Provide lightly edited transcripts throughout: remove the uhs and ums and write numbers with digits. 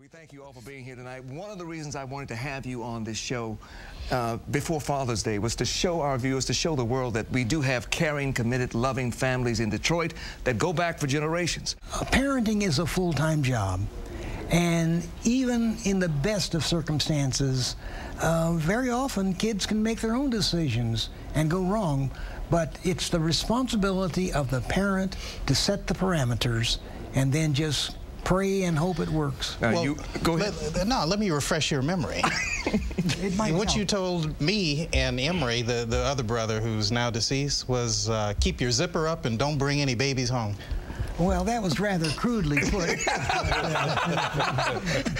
We thank you all for being here tonight. One of the reasons I wanted to have you on this show before Father's Day was to show our viewers, to show the world that we do have caring, committed, loving families in Detroit that go back for generations. Parenting is a full-time job. And even in the best of circumstances, very often kids can make their own decisions and go wrong. But it's the responsibility of the parent to set the parameters and then just pray and hope it works. Well, You go ahead. let me refresh your memory. What you told me and Emery, the other brother who's now deceased, was keep your zipper up and don't bring any babies home. Well, that was rather crudely put.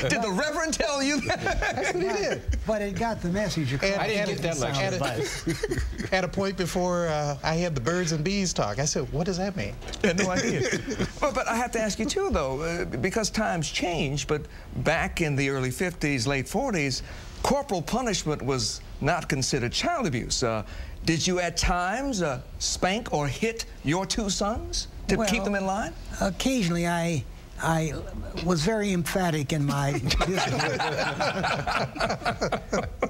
Did the Reverend tell you that? That's what he did. But it got the message across. And I didn't get that much advice. At a point before I had the birds and bees talk, I said, what does that mean? I had no idea. But I have to ask you too, though, because times change, but back in the early 50s, late 40s, corporal punishment was not considered child abuse. Did you at times spank or hit your two sons to keep them in line? Occasionally, I was very emphatic in my discipline.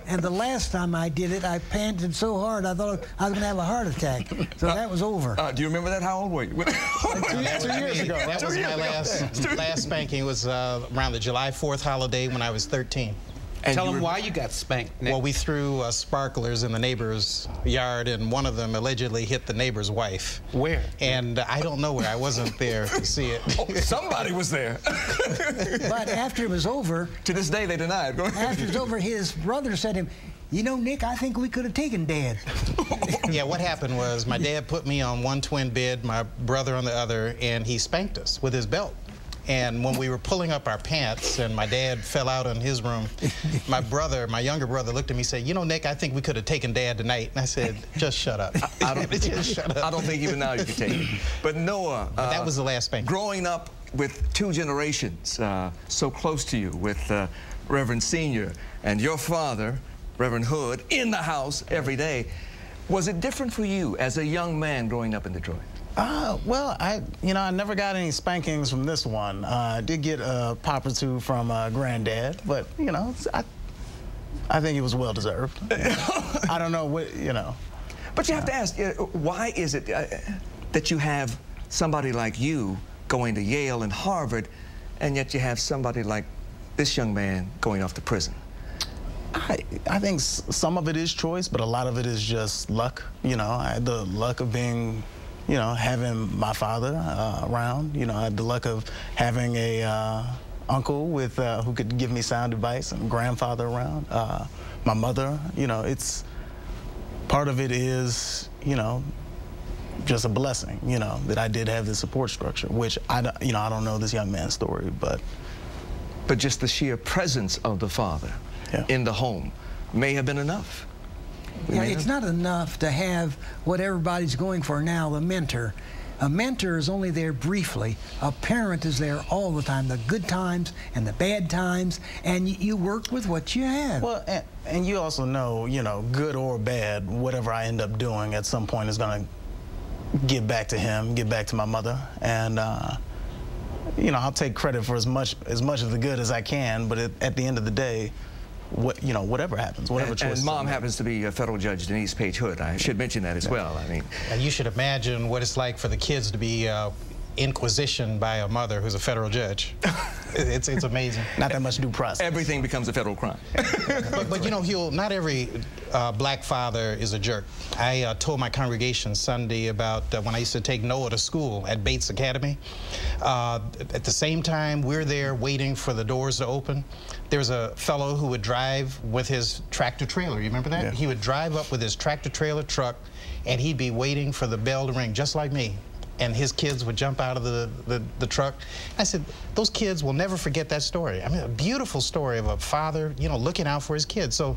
And the last time I did it, I panted so hard I thought I was going to have a heart attack. So that was over. Do you remember that? How old were you? 2 years ago. That was my last spanking. It was around the July 4th holiday when I was 13. And Tell them why you got spanked, Nick. Well, we threw sparklers in the neighbor's yard, and one of them allegedly hit the neighbor's wife. Where? And I don't know where. I wasn't there to see it. Oh, somebody was there. But after it was over, To this day, they deny it. Go ahead. after it was over, his brother said to him, "You know, Nick, I think we could have taken Dad." Yeah, what happened was my dad put me on one twin bed, my brother on the other, and he spanked us with his belt. And when we were pulling up our pants and my dad fell out in his room, my younger brother looked at me and said, "You know, Nick, I think we could have taken Dad tonight." And I said, "Just shut up." Just shut up. I don't think even now you can take it. But Noah, That was the last spanking. growing up with two generations so close to you, with Reverend Senior and your father, Reverend Hood, in the house every day, was it different for you as a young man growing up in Detroit? Well, I never got any spankings from this one. I did get a pop or two from Granddad, but, I think it was well-deserved. I don't know what, But you have to ask, why is it that you have somebody like you going to Yale and Harvard, and yet you have somebody like this young man going off to prison? I think some of it is choice, but a lot of it is just luck. I had the luck of being, having my father around. I had the luck of having a uncle with who could give me sound advice, and grandfather around. My mother, it's part of it is, just a blessing, that I did have this support structure, which I don't know this young man's story, but just the sheer presence of the father in the home may have been enough. Yeah, it's not enough to have what everybody's going for now, the mentor. A mentor is only there briefly. A parent is there all the time, the good times and the bad times, and you work with what you have. Well, and you also know, good or bad, whatever I end up doing at some point is going to get back to him, get back to my mother, and I'll take credit for as much of the good as I can, but at the end of the day, whatever happens, whatever choice. And Mom happens to be a federal judge, Denise Page Hood. I should mention that as well. I mean, You should imagine what it's like for the kids to be inquisitioned by a mother who's a federal judge. It's amazing. Not that much due process. everything becomes a federal crime. But not every black father is a jerk. I told my congregation Sunday about when I used to take Noah to school at Bates Academy. At the same time we're there waiting for the doors to open, there was a fellow who would drive with his tractor trailer. You remember that? Yeah. He would drive up with his tractor trailer truck, and he'd be waiting for the bell to ring, just like me. And his kids would jump out of the truck. I said, those kids will never forget that story. I mean, a beautiful story of a father, looking out for his kids. So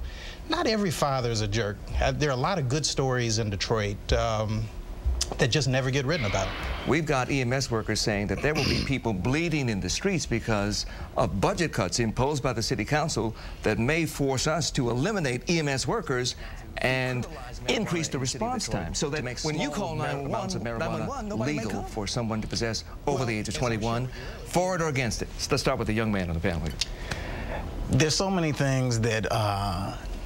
not every father is a jerk. There are a lot of good stories in Detroit. that just never get written about. We've got EMS workers saying that there will be people bleeding in the streets because of budget cuts imposed by the city council that may force us to eliminate EMS workers and increase the response time so that when you call 911 of marijuana legal for someone to possess over the age of 21, for it or against it. So let's start with the young man on the panel here. There's so many things that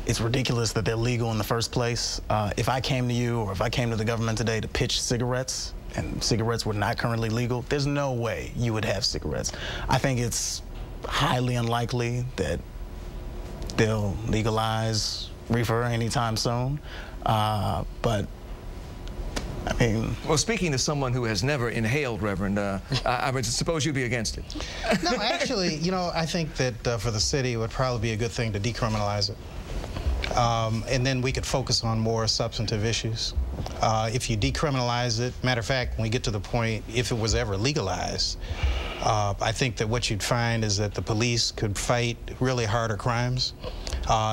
it's ridiculous that they're legal in the first place. If I came to you or if I came to the government today to pitch cigarettes and cigarettes were not currently legal, there's no way you would have cigarettes. I think it's highly unlikely that they'll legalize reefer anytime soon. But I mean... Well, speaking to someone who has never inhaled, Reverend, I would suppose you'd be against it. No, actually, you know, I think that for the city it would probably be a good thing to decriminalize it. And then we could focus on more substantive issues. If you decriminalize it, matter of fact, when we get to the point, if it was ever legalized, I think that what you'd find is that the police could fight really harder crimes.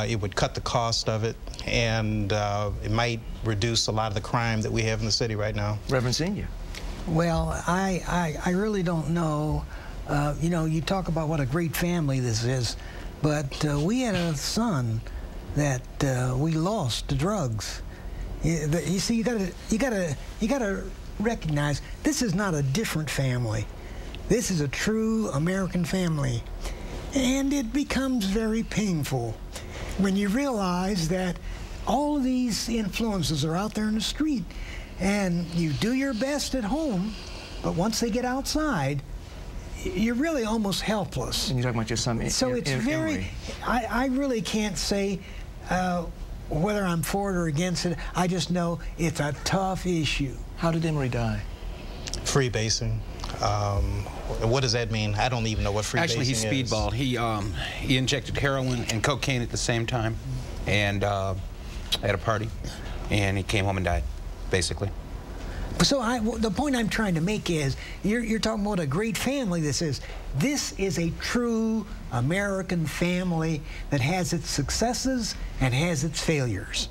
It would cut the cost of it, and it might reduce a lot of the crime that we have in the city right now. Reverend Senior. Well, I really don't know. You know, you talk about what a great family this is, but we had a son that we lost to drugs. You see, you gotta recognize this is not a different family. This is a true American family, and it becomes very painful when you realize that all of these influences are out there in the street, and you do your best at home, but once they get outside, you're really almost helpless. And you're talking about your son. So it's very, I really can't say whether I'm for it or against it. I just know it's a tough issue. How did Emory die? Freebasing. What does that mean? I don't even know what freebasing is. Actually, he speedballed. He injected heroin and cocaine at the same time, and at a party, and he came home and died, basically. So the point I'm trying to make is, you're talking about a great family this is. This is a true American family that has its successes and has its failures.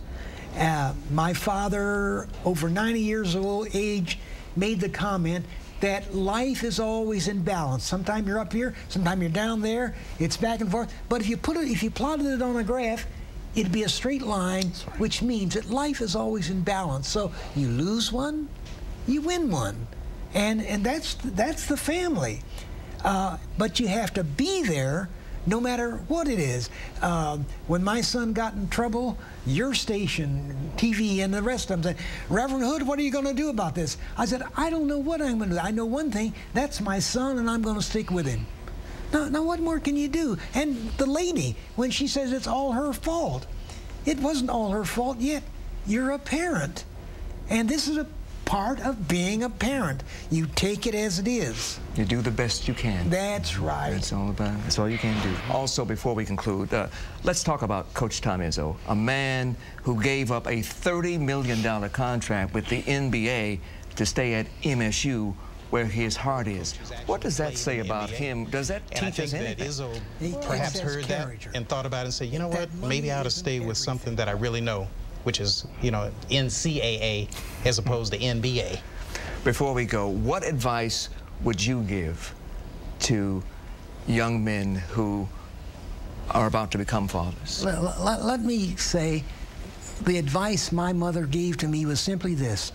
My father, over 90 years of age, made the comment that life is always in balance. Sometimes you're up here, sometimes you're down there. It's back and forth. But if you plotted it on a graph, it'd be a straight line, which means that life is always in balance. So you lose one, you win one, and that's the family. But you have to be there no matter what it is. When my son got in trouble, your station, TV, and the rest of them said, "Reverend Hood, what are you going to do about this?" I said, "I don't know what I'm going to do. I know one thing, that's my son, and I'm going to stick with him." Now what more can you do? And the lady, when she says it's all her fault, it wasn't all her fault yet. You're a parent, and this is a part of being a parent. You take it as it is. You do the best you can. That's right. That's all about it. That's all you can do. Also, before we conclude, let's talk about Coach Tom Izzo, a man who gave up a $30 million contract with the NBA to stay at MSU, where his heart is. What does that say about him? Does that teach us anything? And I think that Izzo perhaps heard that and thought about it and said, you know what, maybe I ought to stay with something that I really know, which is, you know, NCAA as opposed to NBA. Before we go, what advice would you give to young men who are about to become fathers? Let me say, the advice my mother gave to me was simply this: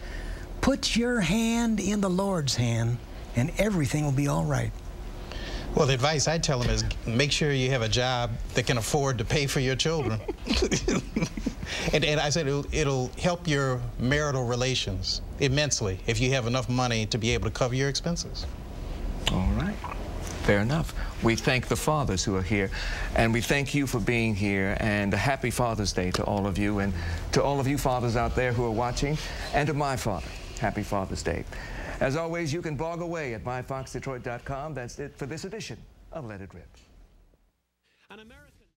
put your hand in the Lord's hand, and everything will be all right. Well, the advice I tell them is make sure you have a job that can afford to pay for your children. And I said it'll help your marital relations immensely if you have enough money to be able to cover your expenses. All right. Fair enough. We thank the fathers who are here, and we thank you for being here, and a happy Father's Day to all of you, and to all of you fathers out there who are watching, and to my father, happy Father's Day. As always, you can blog away at myfoxdetroit.com. That's it for this edition of Let It Rip.